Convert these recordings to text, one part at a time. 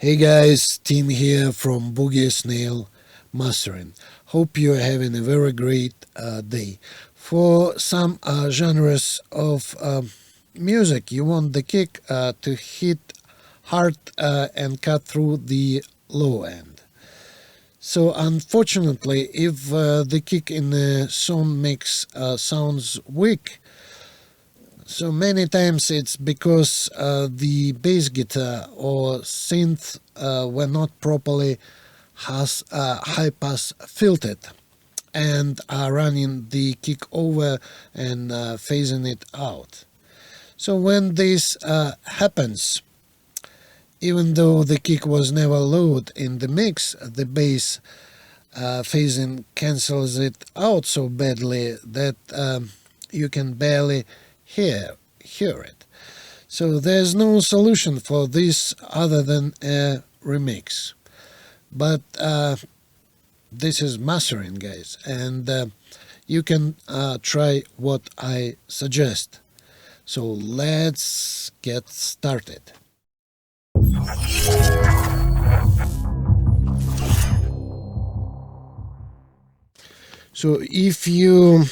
Hey guys, Tim here from BSMastering. Hope you're having a very great day. For some genres of music, you want the kick to hit hard and cut through the low end. So unfortunately, if the kick in the song makes sounds weak, so many times it's because the bass guitar or synth were not properly high pass filtered and are running the kick over and phasing it out. So when this happens, even though the kick was never loud in the mix, the bass phasing cancels it out so badly that you can barely hear it. So there's no solution for this other than a remix. But this is mastering, guys, and you can try what I suggest. So let's get started. So if you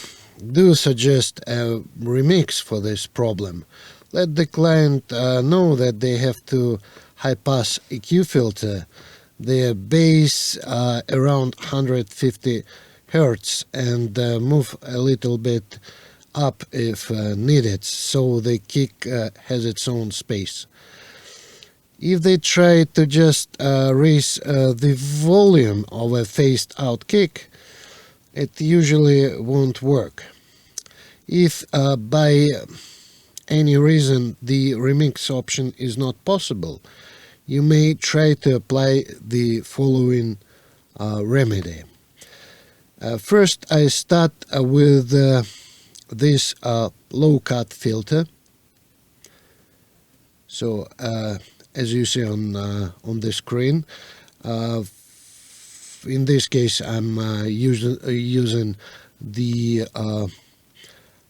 do suggest a remix for this problem, let the client know that they have to high pass EQ filter their bass around 150 Hertz and move a little bit up if needed, so the kick has its own space. If they try to just raise the volume of a phased out kick, it usually won't work. If by any reason the remix option is not possible, you may try to apply the following remedy. First, I start with this low cut filter. So as you see on the screen, in this case I'm using the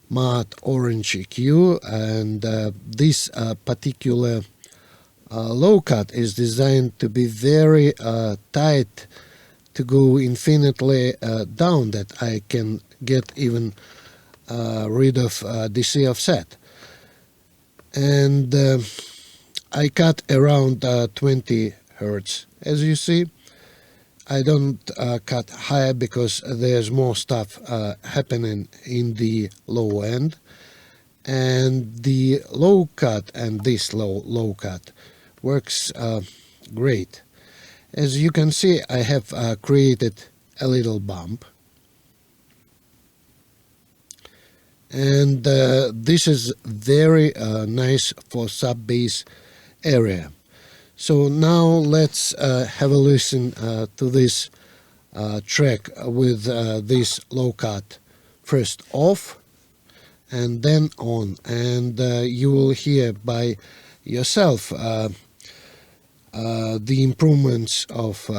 matte orange EQ, and this particular low cut is designed to be very tight, to go infinitely down, that I can get even rid of DC offset. And I cut around 20 Hertz. As you see, I don't cut higher because there's more stuff happening in the low end, and the low cut and this low cut works great. As you can see, I have created a little bump, and this is very nice for sub bass area. So now let's have a listen to this track with this low cut first off and then on, and you will hear by yourself the improvements of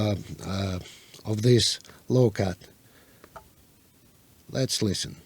this low cut. Let's listen.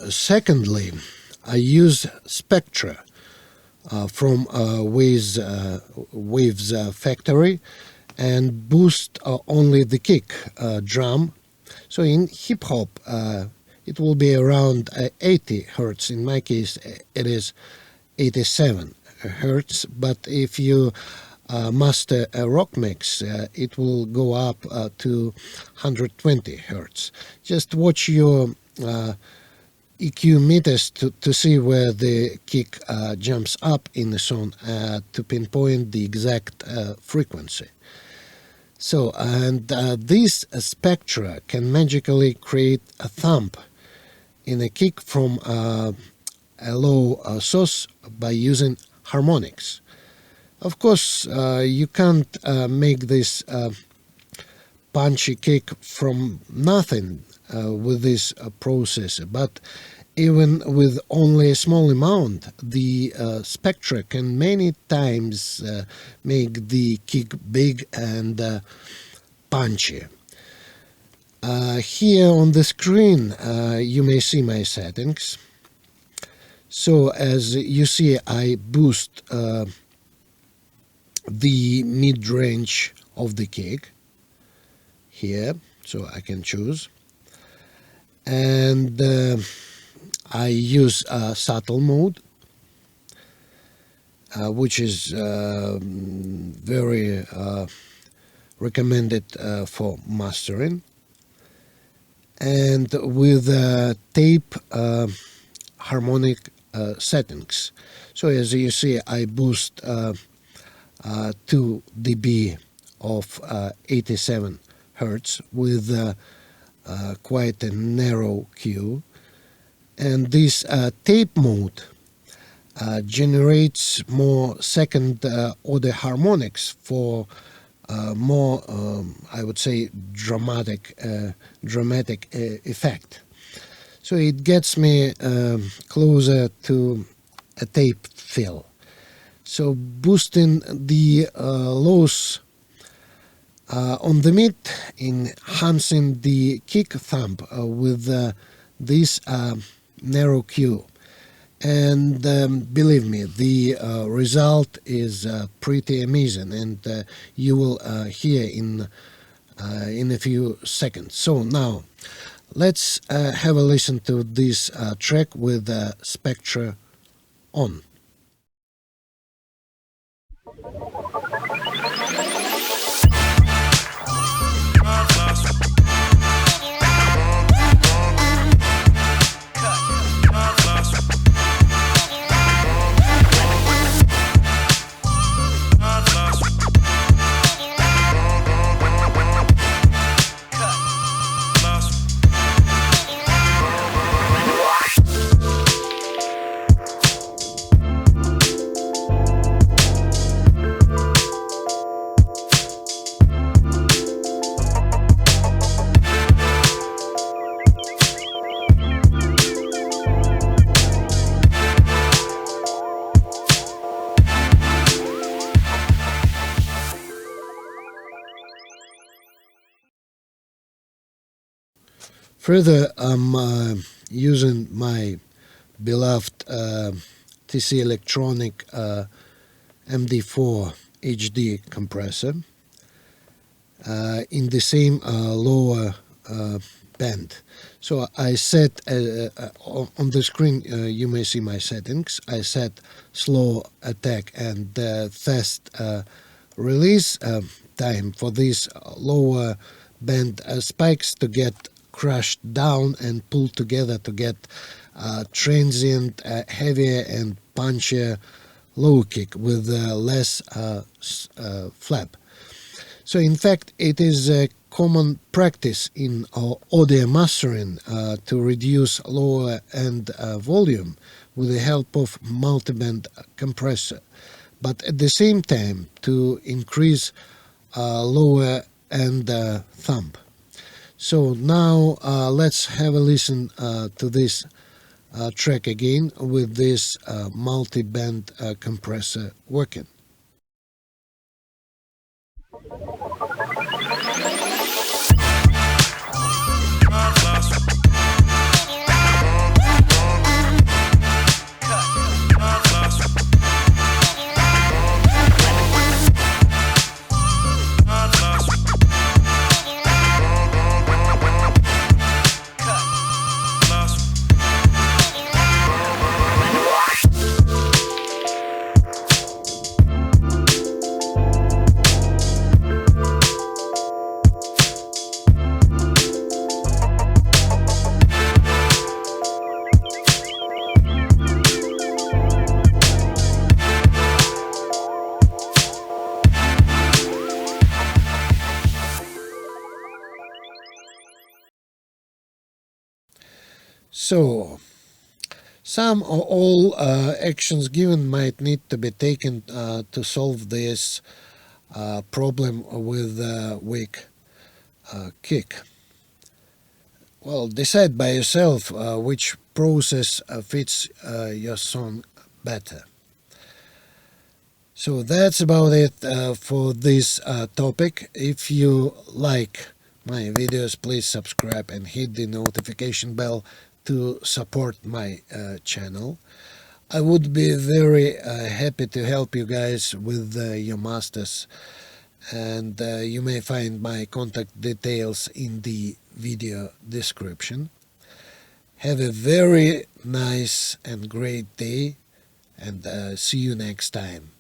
Secondly, I use spectra from Waves Factory and boost only the kick drum. So in hip hop, it will be around 80 hertz. In my case, it is 87 hertz. But if you master a rock mix, it will go up to 120 hertz. Just watch your EQ meters to see where the kick jumps up in the song to pinpoint the exact frequency. So, and these spectra can magically create a thump in a kick from a low source by using harmonics. Of course, you can't make this punchy kick from nothing with this processor, but even with only a small amount, the spectra can many times make the kick big and punchy. Here on the screen you may see my settings. So as you see, I boost the mid-range of the kick here, so I can choose, and I use subtle mode, which is very recommended for mastering, and with tape harmonic settings. So as you see, I boost 2 dB of 87 hertz with quite a narrow Q, and this tape mode generates more second order harmonics for more, I would say, dramatic effect. So it gets me closer to a tape fill. So boosting the lows on the mid, enhancing the kick thump with this narrow Q, and believe me, the result is pretty amazing, and you will hear in a few seconds. So now let's have a listen to this track with spectra on. Further, I'm using my beloved TC Electronic MD4 HD compressor in the same lower band. So I set on the screen, you may see my settings. I set slow attack and fast release time for these lower band spikes to get crushed down and pulled together to get transient, heavier and punchier low kick with less flap. So in fact, it is a common practice in audio mastering to reduce lower end volume with the help of multiband compressor, but at the same time to increase lower end thump. So now let's have a listen to this track again with this multi-band compressor working. So, some or all actions given might need to be taken to solve this problem with weak kick. Well, decide by yourself which process fits your song better. So that's about it for this topic. If you like my videos, please subscribe and hit the notification bell to support my channel. I would be very happy to help you guys with your masters, and you may find my contact details in the video description. Have a very nice and great day, and see you next time.